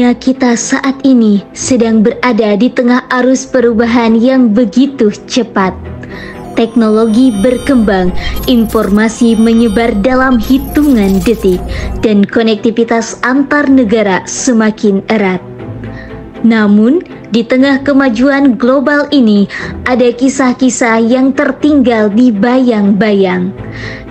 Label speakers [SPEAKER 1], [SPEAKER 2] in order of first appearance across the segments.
[SPEAKER 1] Dunia kita saat ini sedang berada di tengah arus perubahan yang begitu cepat. Teknologi berkembang, informasi menyebar dalam hitungan detik, dan konektivitas antar negara semakin erat. Namun, di tengah kemajuan global ini, ada kisah-kisah yang tertinggal di bayang-bayang.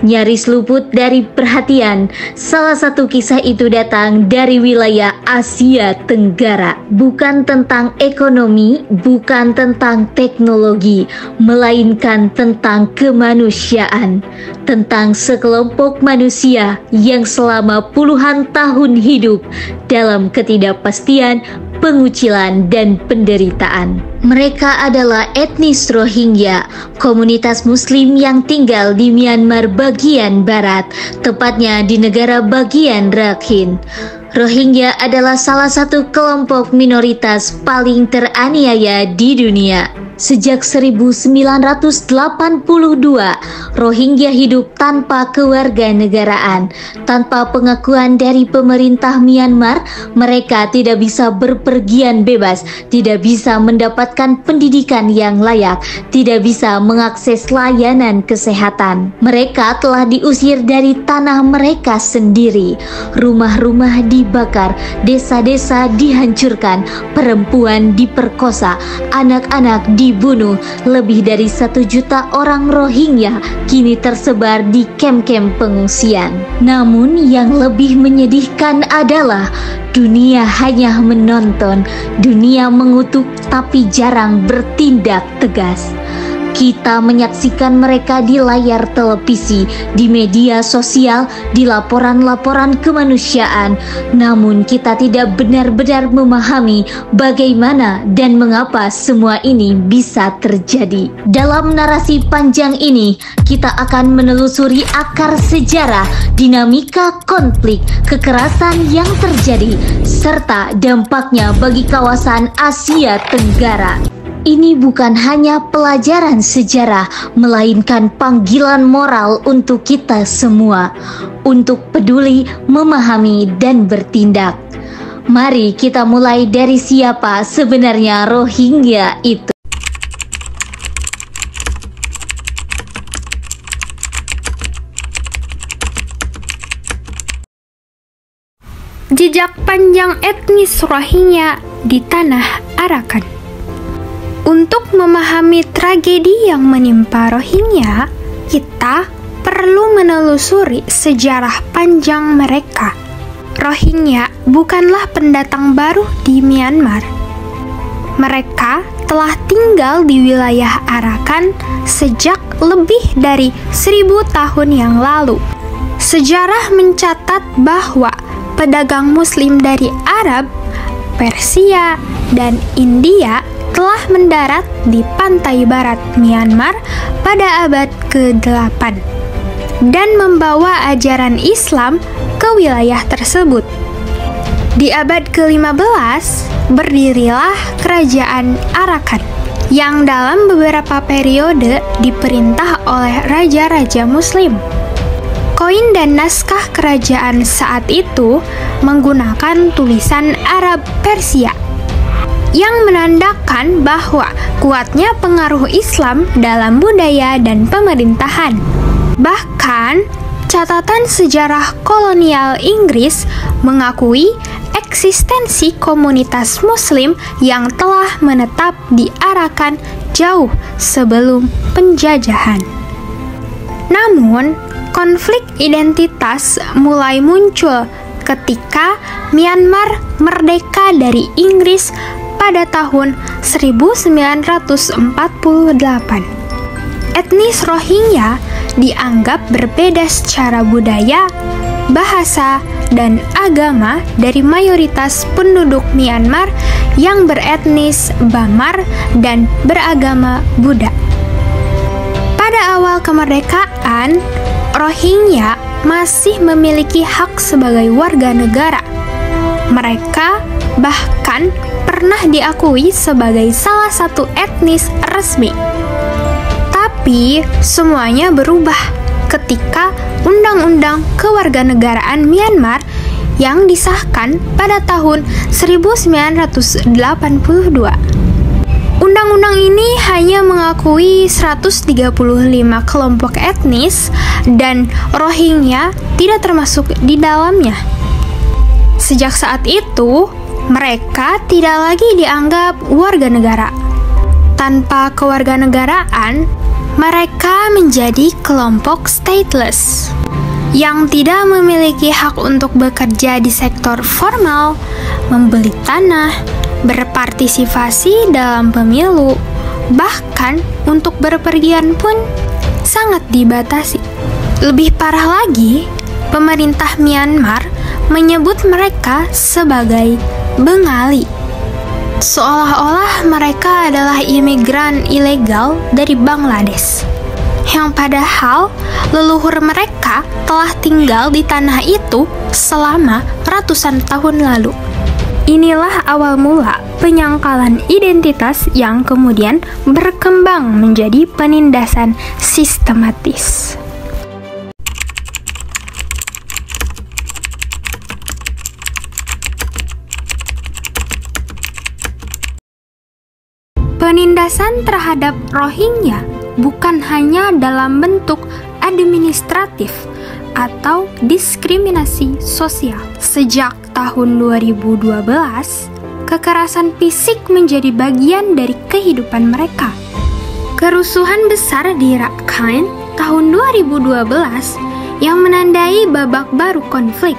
[SPEAKER 1] Nyaris luput dari perhatian, salah satu kisah itu datang dari wilayah Asia Tenggara. Bukan tentang ekonomi, bukan tentang teknologi, melainkan tentang kemanusiaan. Tentang sekelompok manusia yang selama puluhan tahun hidup dalam ketidakpastian, pengucilan, dan penderitaan. Mereka adalah etnis Rohingya, komunitas Muslim yang tinggal di Myanmar bagian barat, tepatnya di negara bagian Rakhine. Rohingya adalah salah satu kelompok minoritas paling teraniaya di dunia. Sejak 1982, Rohingya hidup tanpa kewarganegaraan. Tanpa pengakuan dari pemerintah Myanmar, mereka tidak bisa berpergian bebas, tidak bisa mendapatkan pendidikan yang layak, tidak bisa mengakses layanan kesehatan. Mereka telah diusir dari tanah mereka sendiri. Rumah-rumah dibakar, desa-desa dihancurkan, perempuan diperkosa, anak-anak dibunuh. Lebih dari 1 juta orang Rohingya kini tersebar di kem-kem pengungsian. Namun yang lebih menyedihkan adalah dunia hanya menonton, dunia mengutuk tapi jarang bertindak tegas. Kita menyaksikan mereka di layar televisi, di media sosial, di laporan-laporan kemanusiaan. Namun kita tidak benar-benar memahami bagaimana dan mengapa semua ini bisa terjadi. Dalam narasi panjang ini, kita akan menelusuri akar sejarah, dinamika konflik, kekerasan yang terjadi, serta dampaknya bagi kawasan Asia Tenggara. Ini bukan hanya pelajaran sejarah, melainkan panggilan moral untuk kita semua, untuk peduli, memahami, dan bertindak. Mari kita mulai dari siapa sebenarnya Rohingya itu.
[SPEAKER 2] Jejak panjang etnis Rohingya di tanah Arakan. Untuk memahami tragedi yang menimpa Rohingya, kita perlu menelusuri sejarah panjang mereka. Rohingya bukanlah pendatang baru di Myanmar. Mereka telah tinggal di wilayah Arakan sejak lebih dari 1000 tahun yang lalu. Sejarah mencatat bahwa pedagang Muslim dari Arab, Persia, dan India telah mendarat di pantai barat Myanmar pada abad ke-8 dan membawa ajaran Islam ke wilayah tersebut. Di abad ke-15 berdirilah kerajaan Arakan yang dalam beberapa periode diperintah oleh raja-raja Muslim. Koin dan naskah kerajaan saat itu menggunakan tulisan Arab Persia yang menandakan bahwa kuatnya pengaruh Islam dalam budaya dan pemerintahan. Bahkan, catatan sejarah kolonial Inggris mengakui eksistensi komunitas Muslim yang telah menetap di Arakan jauh sebelum penjajahan. Namun, konflik identitas mulai muncul ketika Myanmar merdeka dari Inggris pada tahun 1948. Etnis Rohingya dianggap berbeda secara budaya, bahasa, dan agama dari mayoritas penduduk Myanmar yang beretnis Bamar dan beragama Buddha. Pada awal kemerdekaan, Rohingya masih memiliki hak sebagai warga negara. Mereka bahkan pernah diakui sebagai salah satu etnis resmi. Tapi semuanya berubah ketika Undang-Undang Kewarganegaraan Myanmar yang disahkan pada tahun 1982. Undang-undang ini hanya mengakui 135 kelompok etnis dan Rohingya tidak termasuk di dalamnya. Sejak saat itu, mereka tidak lagi dianggap warga negara. Tanpa kewarganegaraan, mereka menjadi kelompok stateless yang tidak memiliki hak untuk bekerja di sektor formal, membeli tanah, berpartisipasi dalam pemilu, bahkan untuk berpergian pun sangat dibatasi. Lebih parah lagi, pemerintah Myanmar menyebut mereka sebagai Bengali, seolah-olah mereka adalah imigran ilegal dari Bangladesh, yang padahal leluhur mereka telah tinggal di tanah itu selama ratusan tahun lalu. Inilah awal mula penyangkalan identitas yang kemudian berkembang menjadi penindasan sistematis. Penindasan terhadap Rohingya bukan hanya dalam bentuk administratif atau diskriminasi sosial. Sejak tahun 2012, kekerasan fisik menjadi bagian dari kehidupan mereka. Kerusuhan besar di Rakhine tahun 2012 yang menandai babak baru konflik.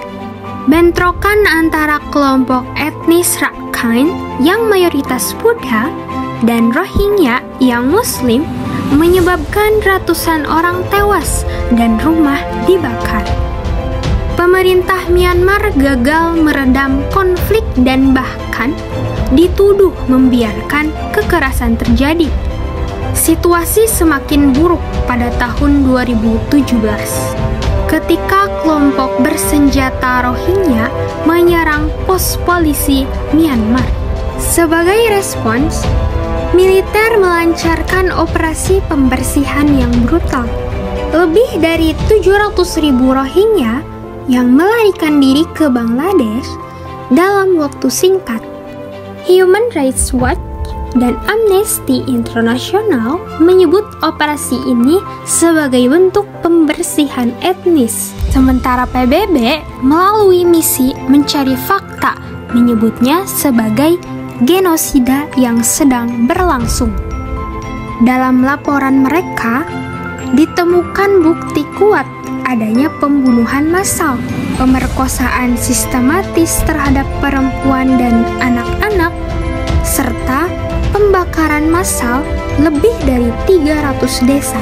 [SPEAKER 2] Bentrokan antara kelompok etnis Rakhine yang mayoritas Buddha dan Rohingya yang Muslim menyebabkan ratusan orang tewas dan rumah dibakar. Pemerintah Myanmar gagal meredam konflik dan bahkan dituduh membiarkan kekerasan terjadi. Situasi semakin buruk pada tahun 2017 ketika kelompok bersenjata Rohingya menyerang pos polisi Myanmar. Sebagai respons, militer melancarkan operasi pembersihan yang brutal. Lebih dari 700.000 Rohingya yang melarikan diri ke Bangladesh dalam waktu singkat. Human Rights Watch dan Amnesty International menyebut operasi ini sebagai bentuk pembersihan etnis. Sementara PBB melalui misi mencari fakta menyebutnya sebagai genosida yang sedang berlangsung. Dalam laporan mereka, ditemukan bukti kuat adanya pembunuhan massal, pemerkosaan sistematis terhadap perempuan dan anak-anak, serta pembakaran massal lebih dari 300 desa.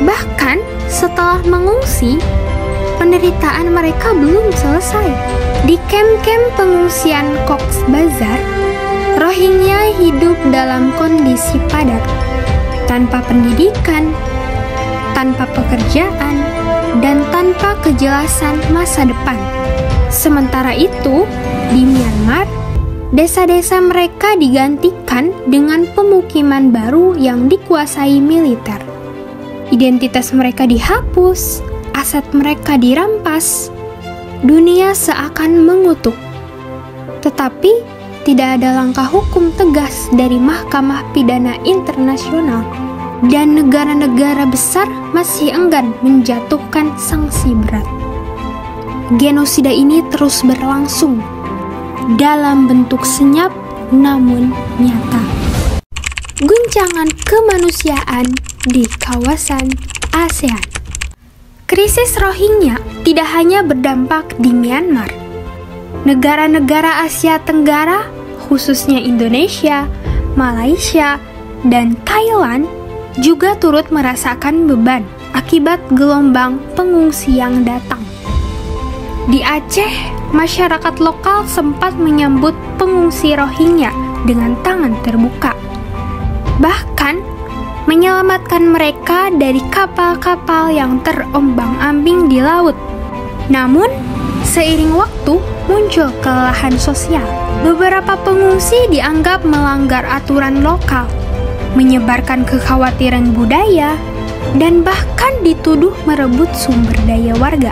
[SPEAKER 2] Bahkan setelah mengungsi, penderitaan mereka belum selesai. Di kamp-kamp pengungsian Cox's Bazar, Rohingya hidup dalam kondisi padat, tanpa pendidikan, tanpa pekerjaan, dan tanpa kejelasan masa depan. Sementara itu, di Myanmar, desa-desa mereka digantikan dengan pemukiman baru yang dikuasai militer. Identitas mereka dihapus, aset mereka dirampas, dunia seakan mengutuk. Tetapi tidak ada langkah hukum tegas dari Mahkamah Pidana Internasional, dan negara-negara besar masih enggan menjatuhkan sanksi berat. Genosida ini terus berlangsung dalam bentuk senyap namun nyata. Guncangan kemanusiaan di kawasan ASEAN. Krisis Rohingya tidak hanya berdampak di Myanmar. Negara-negara Asia Tenggara, khususnya Indonesia, Malaysia, dan Thailand, juga turut merasakan beban akibat gelombang pengungsi yang datang. Di Aceh, masyarakat lokal sempat menyambut pengungsi Rohingya dengan tangan terbuka. Bahkan, menyelamatkan mereka dari kapal-kapal yang terombang-ambing di laut. Namun, seiring waktu muncul kelelahan sosial. Beberapa pengungsi dianggap melanggar aturan lokal, menyebarkan kekhawatiran budaya, dan bahkan dituduh merebut sumber daya warga.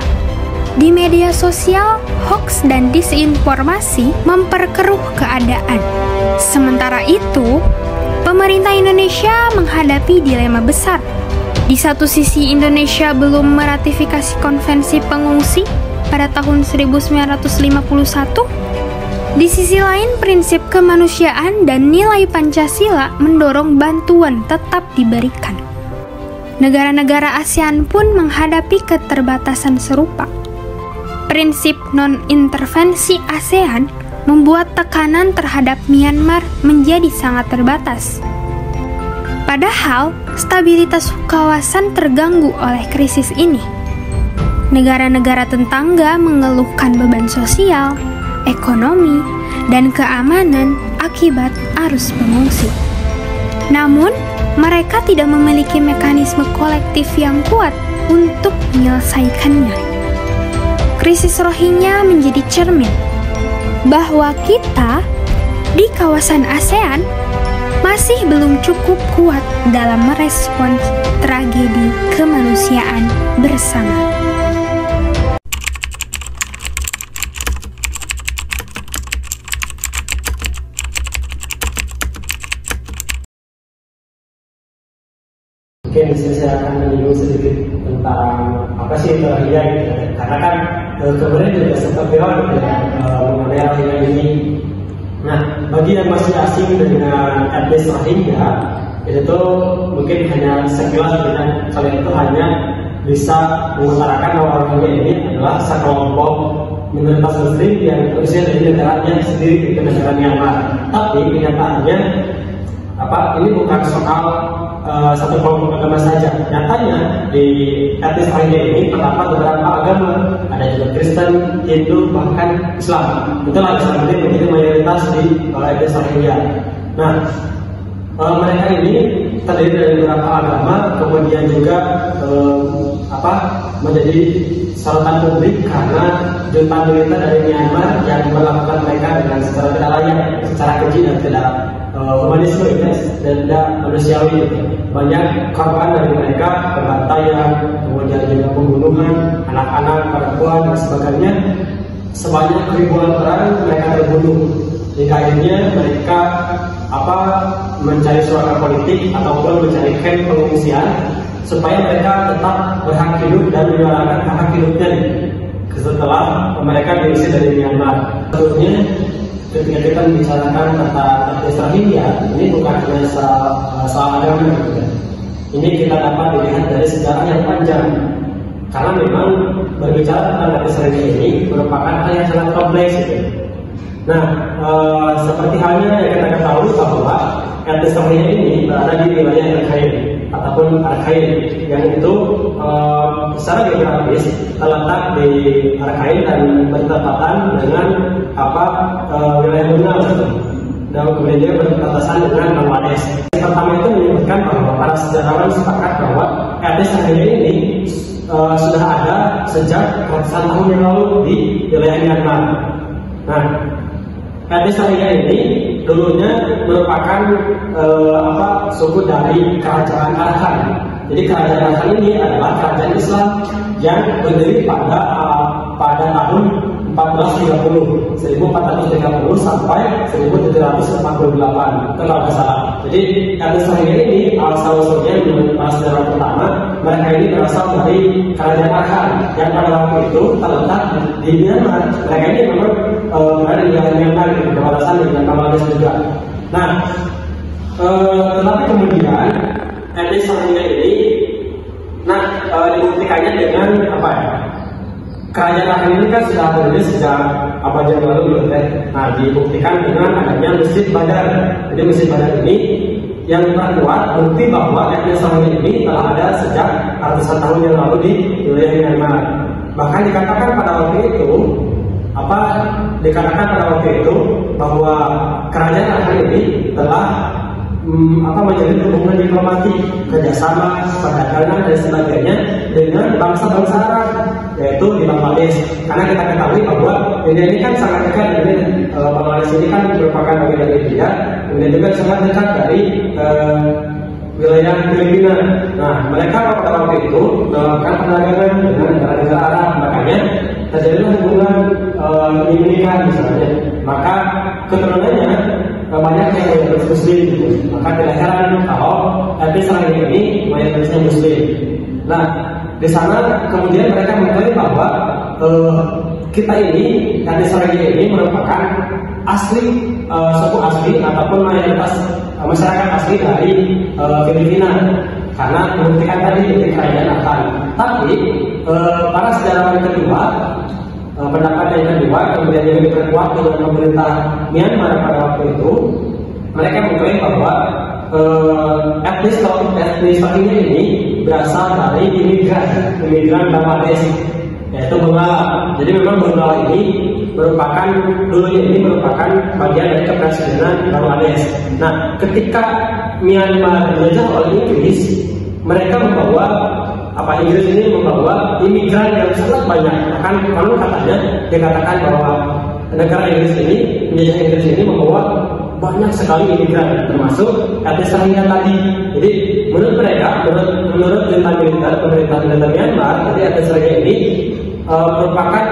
[SPEAKER 2] Di media sosial, hoaks dan disinformasi memperkeruh keadaan. Sementara itu, pemerintah Indonesia menghadapi dilema besar. Di satu sisi, Indonesia belum meratifikasi Konvensi Pengungsi pada tahun 1951. Di sisi lain, prinsip kemanusiaan dan nilai Pancasila mendorong bantuan tetap diberikan. Negara-negara ASEAN pun menghadapi keterbatasan serupa. Prinsip non-intervensi ASEAN membuat tekanan terhadap Myanmar menjadi sangat terbatas. Padahal, stabilitas kawasan terganggu oleh krisis ini. Negara-negara tetangga mengeluhkan beban sosial, ekonomi, dan keamanan akibat arus pengungsi. Namun, mereka tidak memiliki mekanisme kolektif yang kuat untuk menyelesaikannya. Krisis Rohingya menjadi cermin bahwa kita di kawasan ASEAN masih belum cukup kuat dalam merespons tragedi kemanusiaan bersama.
[SPEAKER 3] Mungkin saya akan menyinggung sedikit tentang apa sih itu Rohingya gitu. Karena kan kemarin juga sempat viral gitu ya mengenai Rohingya ini. Nah, bagi yang masih asing dengan etnis Rohingya, itu tuh mungkin hanya sekilas dengan kalian itu hanya bisa mengutarakan bahwa Rohingya ini adalah sekelompok minoritas Muslim yang berusia dari negaranya sendiri di negara Myanmar. Tapi kenyataannya ini bukan soal satu kelompok agama saja. Nyatanya di etnis Rohingya ini terdapat beberapa agama, ada juga Kristen, Hindu, bahkan Islam. Itulah Islam ini menjadi mayoritas di etnis Rohingya. Nah, mereka ini terdiri dari beberapa agama, kemudian juga menjadi sorotan publik karena junta militer dari Myanmar yang melakukan mereka dengan secara tidak layak, secara keji dan tidak humanisme dan tidak manusiawi. Banyak korban dari mereka, pembantaian, kemudian juga pembunuhan anak-anak, perempuan dan sebagainya. Sebanyak ribuan orang mereka terbunuh. Hingga akhirnya mereka mencari suaka politik ataupun mencari camp pengungsian supaya mereka tetap berhak hidup dan menyuarakan hak hidupnya setelah mereka diusir dari Myanmar. Tentunya ketika kita membicarakan tentang etnis Rohingya, ini bukan hanya soal agama gitu. Ini kita dapat dilihat dari sejarah yang panjang. Karena memang berbicara tentang etnis Rohingya ini merupakan hal yang sangat kompleks gitu. Nah, seperti halnya yang kita ketahui bahwa etnis Rohingya ini berada di wilayah Rakhine ataupun Rakhine, yang itu secara geografis terletak di Rakhine dan bertepatan dengan wilayah Bengal dan kemudian juga berbatasan dengan Bangladesh. Yang pertama itu menyebutkan bahwa para sejarawan sepakat bahwa etnis Rohingya ini sudah ada sejak ratusan tahun yang lalu di wilayah Myanmar. Nah, etnis Rohingya ini dulunya merupakan suku dari kerajaan Arakan. Jadi kerajaan Arakan ini adalah kerajaan Islam yang berdiri pada tahun 1430 sampai 1748 kalau nggak salah. Jadi etnis Rohingya ini asal-usulnya menurut para sejarah pertama, mereka ini berasal dari kerajaan Arakan yang pada waktu itu terletak di Myanmar. Mereka ini memang berada di wilayah Myanmar, berbatasan dengan Bangladesh juga. Nah, tetapi kemudian etnis Rohingya ini, dibuktikannya dengan kerajaan Rakhine ini kan sudah berdiri sejak abad yang lalu, Nah, dibuktikan dengan adanya Masjid Badar. Jadi Masjid Badar ini yang terkuat bukti bahwa etnis Rohingya ini telah ada sejak ratusan tahun yang lalu di wilayah Myanmar. Bahkan dikatakan pada waktu itu bahwa kerajaan Rakhine ini telah menjalin hubungan diplomatik, kerjasama, perdagangan dan sebagainya dengan bangsa-bangsa Arab, yaitu di Bangladesh. Karena kita ketahui bahwa India ini kan sangat dekat dengan Bangladesh ini kan merupakan bagian dari India, kemudian juga sangat dekat dari wilayah Filipina. Nah, mereka pada waktu itu melakukan perdagangan dengan negara-negara Arab, makanya terjadilah hubungan menikah misalnya, maka keturunannya banyak yang mayoritas muslim gitu. Maka tidak heran kalau etnis Rohingya ini mayoritasnya muslim. Nah, di sana kemudian mereka mengklaim bahwa kita ini etnis Rohingya ini merupakan asli suku asli ataupun mayoritas masyarakat asli dari Filipina, karena membuktikan tadi di kerajaan akan. Tapi para sejarawan kedua, pendapat yang kedua kemudian yang diperkuat dengan pemerintah Myanmar pada waktu itu, mereka mengklaim bahwa etnis Rohingya ini berasal dari imigran Bangladesh, yaitu Bengala. Jadi memang Bengala ini dulunya ini merupakan bagian dari kepresidenan Bangladesh. Nah, ketika Myanmar dijajah oleh Inggris, mereka Inggris ini membawa imigran yang sangat banyak. Bahkan kalau katanya dikatakan bahwa negara Inggris ini, menjajah Inggris ini membawa banyak sekali imigran, termasuk etnis Rohingya tadi. Jadi menurut mereka, menurut pemerintah Myanmar, jadi etnis Rohingya ini merupakan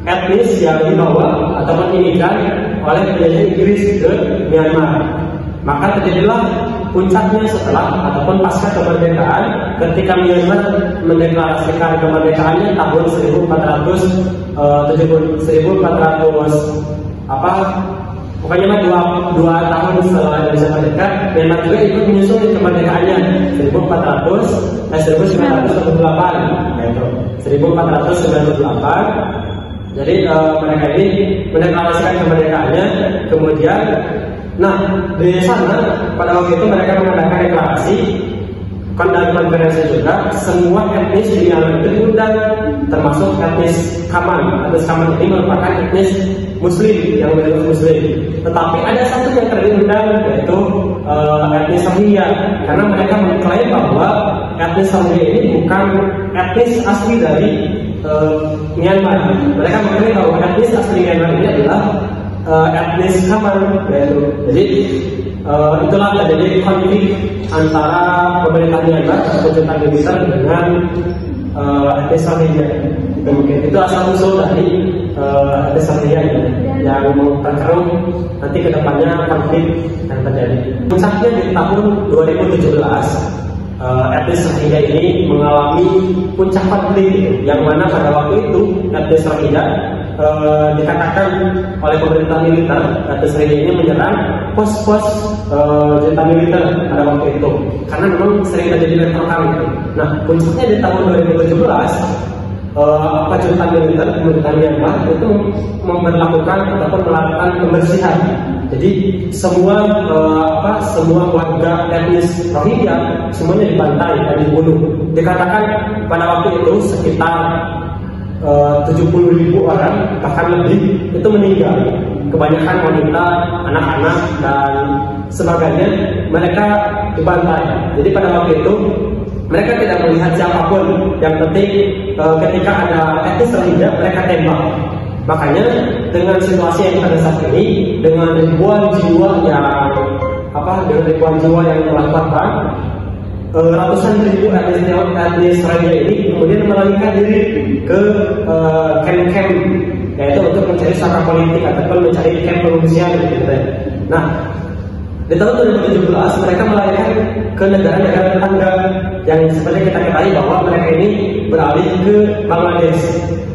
[SPEAKER 3] etnis yang dibawa ataupun imigran oleh penjajah Inggris ke Myanmar. Maka terjadilah puncaknya setelah ataupun pasca kemerdekaan, ketika Myanmar mendeklarasikan kemerdekaannya tahun 1400 pokoknya mah dua tahun setelah Indonesia merdeka, Myanmar juga ikut menyusul kemerdekaannya 1998, yaitu 1498. Jadi mereka ini mendeklarasikan kemerdekaannya. Kemudian, di sana pada waktu itu mereka mengadakan deklarasi, konferensi juga, semua etnis di Myanmar itu diundang, termasuk etnis Kaman. Etnis Kaman ini merupakan etnis Muslim yang mayoritas Muslim. Tetapi ada satu yang terdiundang, yaitu etnis Rohingya, karena mereka mengklaim bahwa etnis Rohingya ini bukan etnis asli dari Myanmar. Mereka mengklaim bahwa etnis asli Myanmar ini adalah etnis Kaman, yaitu. Jadi itulah terjadi konflik antara pemerintah Myanmar atau junta militer dengan etnis Rohingya. Mungkin itu asal usul dari etnis Rohingya yang terkeruh nanti kedepannya konflik yang terjadi. Puncaknya di tahun 2017, etnis Rohingya ini mengalami puncak konflik, yang mana pada waktu itu etnis Rohingya dikatakan oleh pemerintah militer, etnis Rohingya ini menyerang pos-pos junta militer pada waktu itu, karena memang sering terjadi bentrokan gitu. Nah, puncaknya di tahun 2017, junta militer pemerintah Myanmar itu memperlakukan ataupun melakukan pembersihan. Jadi semua warga etnis Rohingya semuanya dibantai dan dibunuh. Dikatakan pada waktu itu sekitar 70.000 orang, bahkan lebih, itu meninggal. Kebanyakan wanita, anak-anak, dan sebagainya, mereka dibantai. Jadi pada waktu itu mereka tidak melihat siapapun. Yang penting ketika ada etnis Rohingya, mereka tembak. Makanya dengan situasi yang pada saat ini, dengan ribuan jiwa yang telah korban, ratusan ribu etnis Rohingya ini kemudian melarikan diri ke camp-camp, yaitu untuk mencari saka politik ataupun mencari camp pengungsian gitu. Nah, di tahun 2017 mereka melarikan ke negara-negara tetangga yang seperti kita ketahui bahwa mereka ini beralih ke Bangladesh.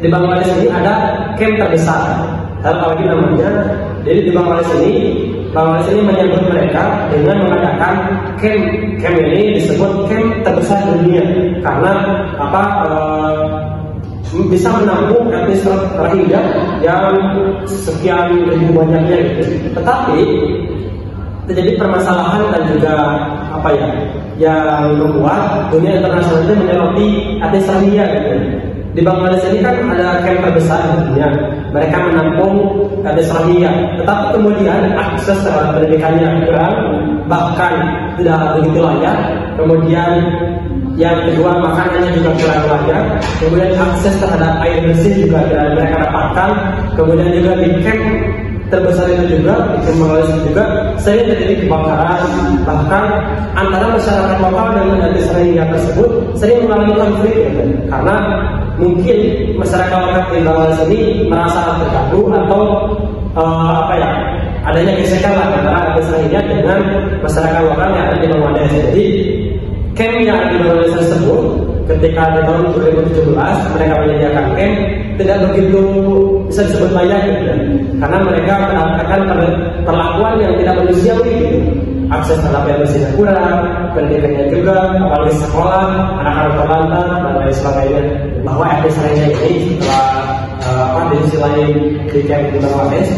[SPEAKER 3] Di Bangladesh ini ada camp terbesar, apalagi namanya. Jadi di Bangladesh ini menyambut mereka dengan mengadakan camp ini disebut camp terbesar dunia, karena bisa menampung etnis Rohingya yang sekian ribu banyaknya gitu. Tetapi terjadi permasalahan dan juga yang membuat dunia internasional itu menyoroti etnis Rohingya gitu. Di Bangladesh ini kan ada camp terbesar di dunia, mereka menampung etnis Rohingya, tetapi kemudian akses terhadap pendidikannya kurang, bahkan tidak begitu layak. Kemudian yang kedua, makanannya juga kurang layak. Kemudian akses terhadap air bersih juga tidak mereka dapatkan. Kemudian juga di camp terbesar itu juga, di Bangladesh juga sering terjadi kebakaran. Bahkan antara masyarakat lokal dengan etnis Rohingya tersebut sering mengalami konflik, karena mungkin masyarakat di Bangladesh ini merasa terganggu atau adanya gesekan lah antara etnis Rohingya dengan masyarakat lokal yang ada di Bangladesh. Jadi camp yang ada di Bangladesh tersebut ketika di tahun 2017 mereka menyediakan camp tidak begitu bisa disebut layak gitu, karena mereka mendapatkan perlakuan yang tidak manusiawi gitu. Akses terhadap edukasinya kurang, pendidikannya juga, apalagi sekolah, anak-anak terlantar dan lain sebagainya. Bahwa etnis Rohingya ini setelah di sisi lain di camp di Bangladesh,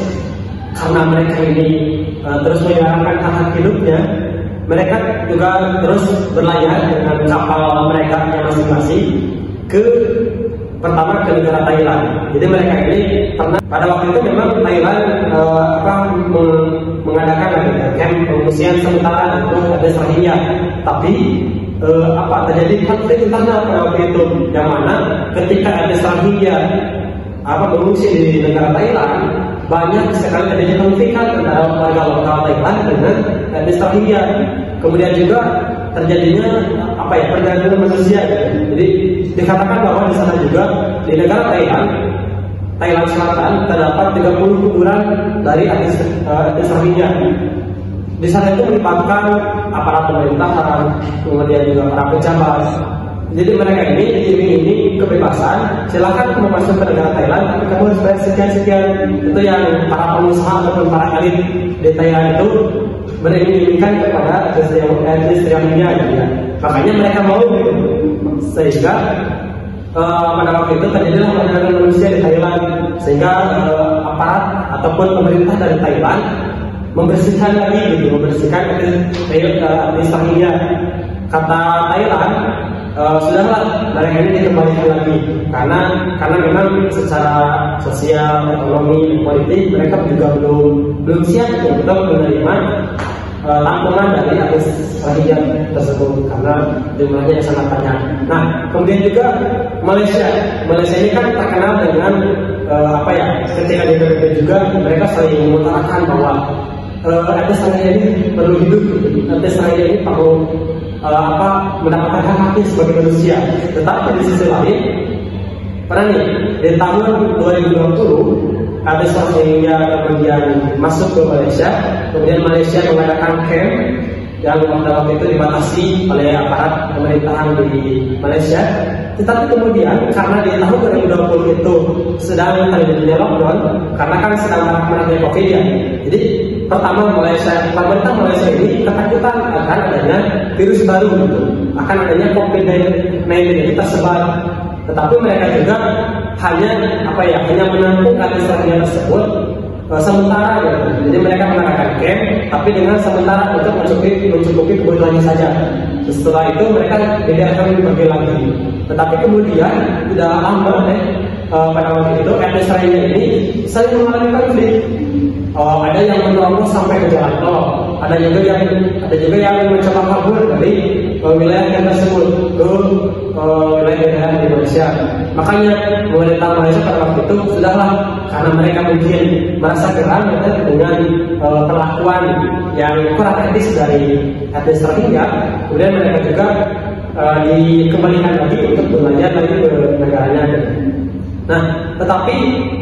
[SPEAKER 3] karena mereka ini terus menyuarakan hak hidupnya, mereka juga terus berlayar dengan kapal mereka yang masing-masing pertama ke negara Thailand. Jadi mereka ini pernah pada waktu itu memang Thailand mengadakan camp pengungsian sementara untuk etnis Rohingya, tapi terjadi konflik internal pada waktu itu, yang mana ketika etnis Rohingya mengungsi di negara Thailand, banyak sekali terjadi konflik antara warga lokal Thailand dengan etnis Rohingya. Kemudian juga terjadinya perdagangan manusia. Jadi dikatakan bahwa di sana juga di negara Thailand Selatan terdapat 30 kuburan dari etnis Rohingya. Di sana itu melibatkan aparat pemerintahan, kemudian juga para pejabat. Jadi mereka ini diiming-iming kebebasan, silakan kamu masuk ke negara Thailand, tapi kamu harus bayar sekian-sekian. Itu yang para pengusaha ataupun para elit di Thailand itu beriming-imingkan kepada etnis Rohingya gitu ya. Makanya mereka mau gitu. Sehingga pada waktu itu terjadilah perdagangan manusia di Thailand, sehingga aparat ataupun pemerintah dari Thailand membersihkan lagi gitu, membersihkan etnis Rohingya. Kata Thailand, sudahlah mereka ini dikembalikan lagi karena memang secara sosial, ekonomi, politik mereka juga belum siap untuk menerima tampungan dari etnis Rohingya tersebut karena jumlahnya sangat banyak. Nah, kemudian juga Malaysia ini kan terkenal dengan ketika di PBB juga mereka sering mengutarakan bahwa etnis Rohingya ini perlu hidup, etnis Rohingya ini perlu mendapatkan hak-haknya sebagai manusia. Tetapi di sisi lain, di tahun 2020 etnis Rohingya kemudian masuk ke Malaysia, kemudian Malaysia mengadakan camp yang pada waktu itu dibatasi oleh aparat pemerintahan di Malaysia. Tetapi kemudian karena di tahun 2020 itu sedang terjadi lockdown, karena kan sedang maraknya COVID ya. Jadi pertama pemerintah Malaysia ini ketakutan akan adanya virus baru, akan adanya COVID-19 yang kita sebar. Tetapi mereka juga hanya menampung etnis Rohingya tersebut sementara gitu. Jadi mereka mengadakan camp tapi dengan sementara untuk mencukupi kebutuhannya saja. Setelah itu mereka akan pergi lagi. Tetapi kemudian tidak lama pada waktu itu etnis Rohingya ini sering mengalami konflik. Ada yang menerobos sampai ke jalan tol, ada juga yang mencoba kabur dari wilayah yang tersebut ke wilayah di Malaysia. Makanya pemerintah Malaysia pada waktu itu sudahlah, karena mereka mungkin merasa geram dengan perlakuan yang kurang etis dari etnis Rohingya, kemudian mereka juga dikembalikan lagi untuk belajar lagi ke negaranya. Nah, tetapi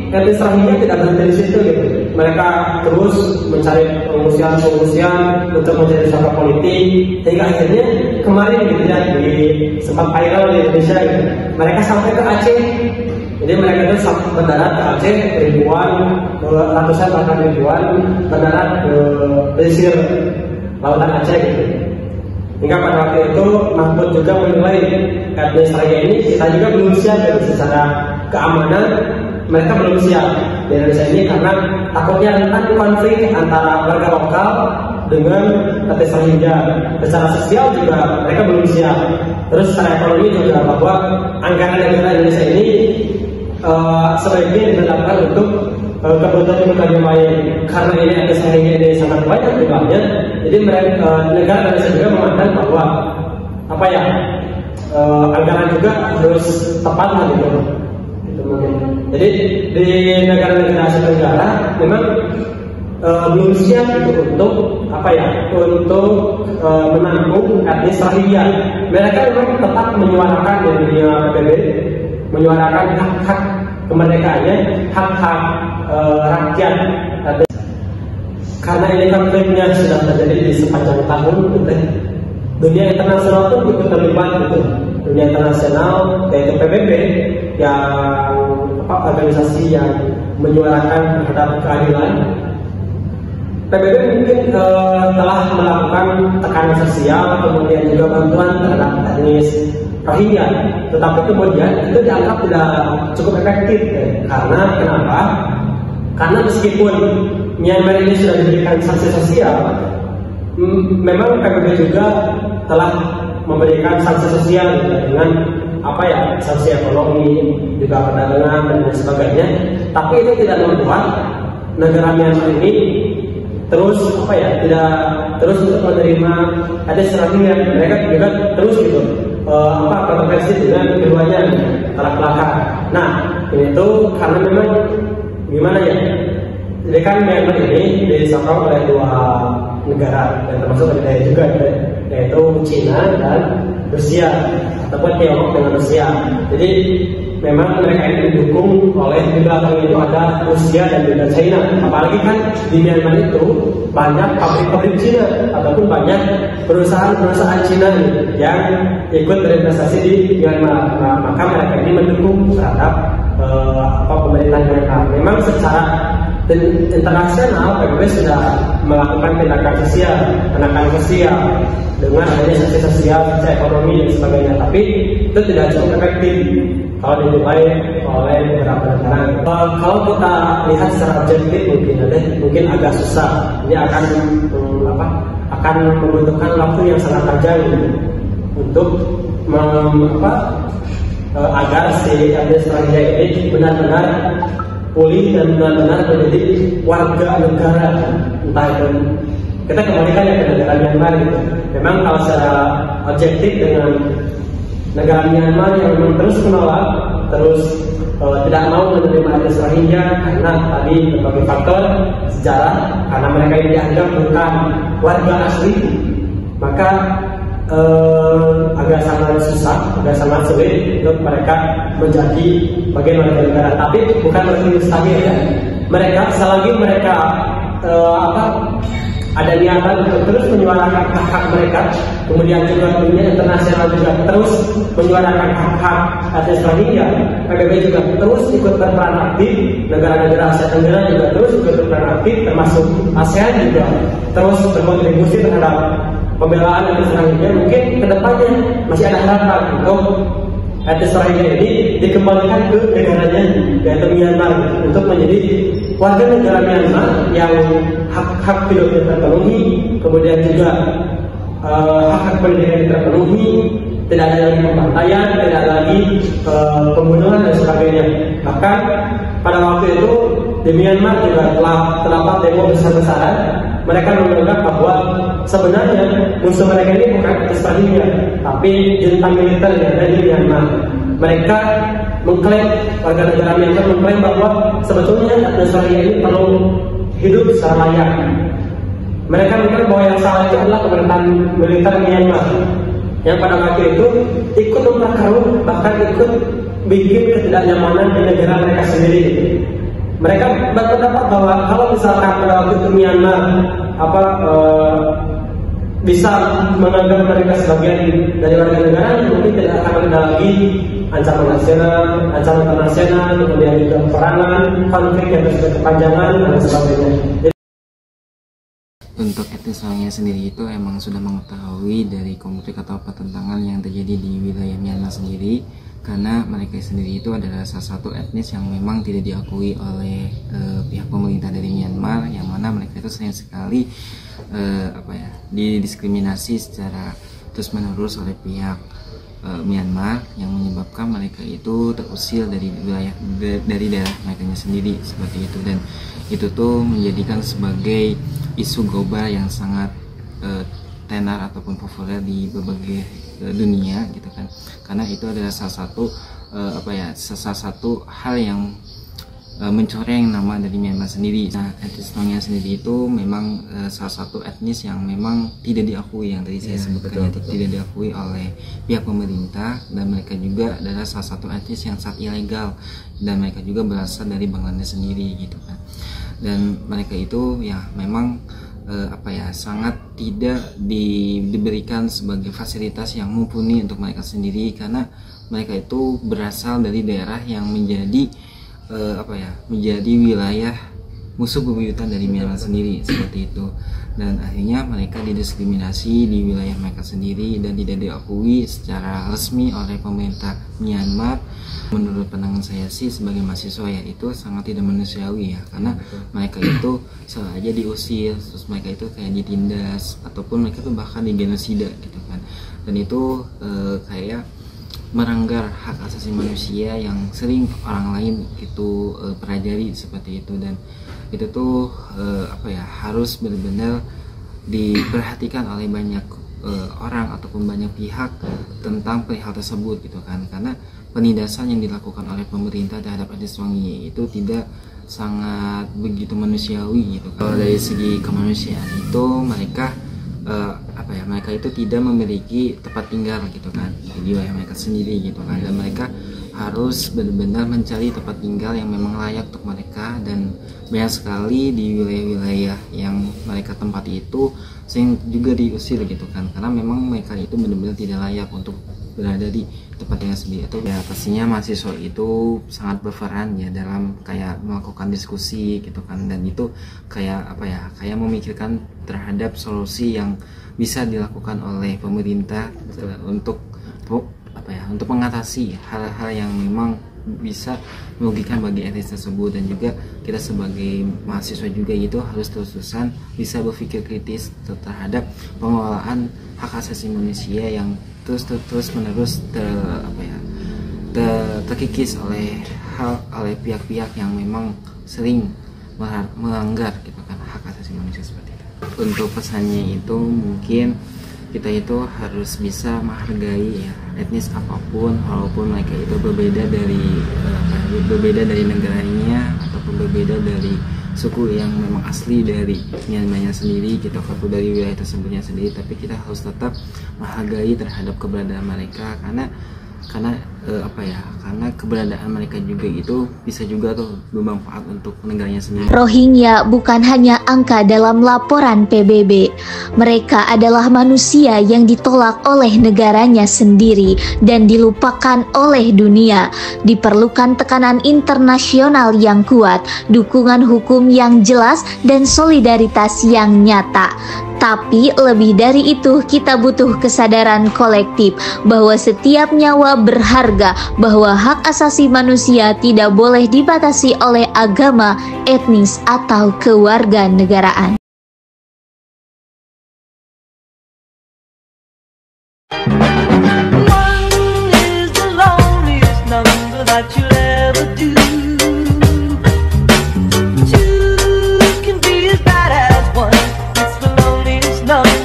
[SPEAKER 3] etnis Rohingya tidak berhenti di situ gitu. Mereka terus mencari pengungsian untuk mencari suaka politik, hingga akhirnya kemarin gitu ya sempat viral di Indonesia gitu. Mereka sampai ke Aceh. Jadi mereka itu mendarat ke Aceh, ratusan bahkan ribuan mendarat ke pesisir lautan Aceh gitu. Hingga pada waktu itu Mahfud juga menilai etnis Rohingya ini kita juga belum siap dari secara keamanan, mereka belum siap di Indonesia ini karena takutnya rentan konflik antara warga lokal dengan etnis Rohingya. Secara sosial juga mereka belum siap. Terus secara ekonomi juga bahwa anggaran negara Indonesia ini sebaiknya digunakan untuk kebutuhan yang lain. Karena ini etnis Rohingya ini sangat banyak jumlahnya, jadi negara Indonesia juga memandang bahwa anggaran juga harus tepat lah gitu. Jadi di negara-negara Asia Tenggara memang belum siap untuk menampung etnis Rohingya. Mereka memang tetap menyuarakan di dunia PBB menyuarakan hak-hak kemerdekaannya, hak-hak rakyat. Karena ini konfliknya sudah terjadi di sepanjang tahun, gitu. Dunia internasional pun ikut terlibat, gitu. Dunia internasional yaitu PBB yang organisasi yang menyuarakan terhadap keadilan. PBB mungkin telah melakukan tekanan sosial, kemudian juga bantuan terhadap etnis Rohingya, tetapi kemudian itu dianggap tidak cukup efektif. Karena kenapa? Karena meskipun Myanmar ini sudah diberikan sanksi sosial, memang PBB juga telah memberikan sanksi sosial dengan sanksi ekonomi, juga perdagangan dan lain sebagainya. Tapi itu tidak membuat negara Myanmar ini terus tidak terus untuk menerima etnis Rohingya. Mereka juga terus kontroversi dengan keduanya telak belakang. Nah, ini tuh karena memang gimana ya? Jadi kan Myanmar ini disokong oleh dua negara dan termasuk negara juga, yaitu Cina dan Rusia, ataupun Tiongkok dengan Rusia. Jadi memang mereka ini didukung oleh, di belakang itu ada Rusia dan juga China. Apalagi kan di Myanmar itu banyak pabrik-pabrik Cina ataupun banyak perusahaan-perusahaan Cina yang ikut berinvestasi di Myanmar. Maka mereka ini mendukung terhadap pemerintah Myanmar. Memang secara internasional PBB sudah melakukan tindakan sosial, penegakan sosial dengan adanya sanksi sosial, sanksi ekonomi dan sebagainya. Tapi itu tidak cukup efektif kalau dinilai oleh beberapa negara. Kalau kita lihat secara objektif mungkin agak susah. Ini akan membutuhkan waktu yang sangat panjang untuk agar si etnis Rohingya ini benar-benar pulih dan benar-benar menjadi warga negara. Entah itu kita kembalikan ya ke negara Myanmar gitu. Memang kalau secara objektif dengan negara Myanmar yang memang terus menolak, terus tidak mau menerima etnis Rohingya karena tadi berbagai faktor sejarah, karena mereka ini dianggap bukan warga asli, maka agak sangat susah, agak sangat sulit untuk mereka menjadi bagian warga negara. Tapi bukan berarti mustahil ya. Mereka selagi mereka ada niatan untuk terus menyuarakan hak-hak mereka, kemudian juga dunia internasional juga terus menyuarakan hak-hak etnis Rohingya, PBB juga terus ikut berperan aktif, negara-negara Asia Tenggara juga terus ikut berperan aktif, termasuk ASEAN juga terus berkontribusi terhadap pembelaan etnis Rohingya. Mungkin kedepannya masih ada harapan untuk etnis Rohingya ini dikembalikan ke negaranya, yaitu Myanmar, untuk menjadi warga negara Myanmar yang hak-hak hidupnya terpenuhi, kemudian juga hak-hak pendidikan terpenuhi, tidak ada lagi pembantaian, tidak ada lagi pembunuhan dan sebagainya. Bahkan pada waktu itu di Myanmar juga telah terdapat demo besar-besaran. Mereka menganggap bahwa sebenarnya musuh mereka ini bukan etnis Rohingya, tapi junta militer yang ada di Myanmar. Mereka mengklaim, warga negara Myanmar mengklaim bahwa sebetulnya etnis Rohingya ini perlu hidup secara layak. Mereka mengklaim bahwa yang salah itu adalah pemerintahan militer Myanmar yang pada waktu itu ikut memperkeruh, bahkan ikut bikin ketidaknyamanan di negara mereka sendiri. Mereka berpendapat bahwa kalau misalkan pada waktu itu Myanmar bisa menganggap mereka sebagai dari warga negara, mungkin tidak akan ada lagi ancaman nasional, ancaman internasional, kemudian juga peperangan, konflik yang terus berkepanjangan dan sebagainya.
[SPEAKER 4] Untuk etnis Rohingya sendiri itu emang sudah mengetahui dari konflik atau pertentangan yang terjadi di wilayah Myanmar sendiri, karena mereka sendiri itu adalah salah satu etnis yang memang tidak diakui oleh pihak pemerintah dari Myanmar, yang mana mereka itu sering sekali didiskriminasi secara terus-menerus oleh pihak Myanmar, yang menyebabkan mereka itu terusir dari wilayah dari daerah mereka sendiri seperti itu. Dan itu tuh menjadikan sebagai isu global yang sangat tenar ataupun populer di berbagai dunia gitu kan, karena itu adalah salah satu hal yang mencoreng nama dari Myanmar sendiri. Nah, etnis Rohingya sendiri itu memang salah satu etnis yang memang tidak diakui, yang tadi saya sebutkan, tidak diakui oleh pihak pemerintah, dan mereka juga adalah salah satu etnis yang sangat ilegal, dan mereka juga berasal dari Bangladesh sendiri gitu kan. Dan mereka itu ya memang sangat tidak diberikan sebagai fasilitas yang mumpuni untuk mereka sendiri, karena mereka itu berasal dari daerah yang menjadi menjadi wilayah musuh bebuyutan dari Myanmar sendiri, seperti itu. Dan akhirnya mereka didiskriminasi di wilayah mereka sendiri dan tidak diakui secara resmi oleh pemerintah Myanmar. Menurut pandangan saya sih sebagai mahasiswa ya, itu sangat tidak manusiawi ya, karena mereka itu sengaja diusir, terus mereka itu kayak ditindas, ataupun mereka tuh bahkan digenosida gitu kan. Dan itu kayak melanggar hak asasi manusia yang sering orang lain itu pelajari seperti itu. Dan itu tuh harus benar-benar diperhatikan oleh banyak orang ataupun banyak pihak tentang perihal tersebut gitu kan, karena penindasan yang dilakukan oleh pemerintah terhadap etnis Rohingya itu tidak sangat begitu manusiawi gitu kan. Kalau dari segi kemanusiaan itu mereka mereka itu tidak memiliki tempat tinggal gitu kan di wilayah mereka sendiri gitu kan, dan mereka harus benar-benar mencari tempat tinggal yang memang layak untuk mereka. Dan banyak sekali di wilayah-wilayah yang mereka tempati itu sering juga diusir gitu kan, karena memang mereka itu benar-benar tidak layak untuk berada di tempat tinggal sendiri. Itu ya pastinya mahasiswa itu sangat berperan ya dalam kayak melakukan diskusi gitu kan, dan itu kayak kayak memikirkan terhadap solusi yang bisa dilakukan oleh pemerintah untuk mengatasi hal-hal yang memang bisa merugikan bagi etnis tersebut. Dan juga kita sebagai mahasiswa juga itu harus terus-terusan bisa berpikir kritis terhadap pengelolaan hak asasi manusia yang terus-menerus terkikis oleh pihak-pihak yang memang sering melanggar gitu kan hak asasi manusia seperti itu. Untuk pesannya itu mungkin kita itu harus bisa menghargai ya etnis apapun, walaupun mereka itu berbeda dari negaranya ataupun berbeda dari suku yang memang asli dari Myanmar sendiri gitu, ataupun dari wilayah tersebutnya sendiri, tapi kita harus tetap menghargai terhadap keberadaan mereka, karena keberadaan mereka juga itu bisa juga tuh bermanfaat untuk negaranya sendiri.
[SPEAKER 1] Rohingya bukan hanya angka dalam laporan PBB. Mereka adalah manusia yang ditolak oleh negaranya sendiri dan dilupakan oleh dunia. Diperlukan tekanan internasional yang kuat, dukungan hukum yang jelas, dan solidaritas yang nyata. Tapi lebih dari itu, kita butuh kesadaran kolektif bahwa setiap nyawa berharga, bahwa hak asasi manusia tidak boleh dibatasi oleh agama, etnis, atau kewarganegaraan.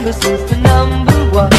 [SPEAKER 5] This is the number one.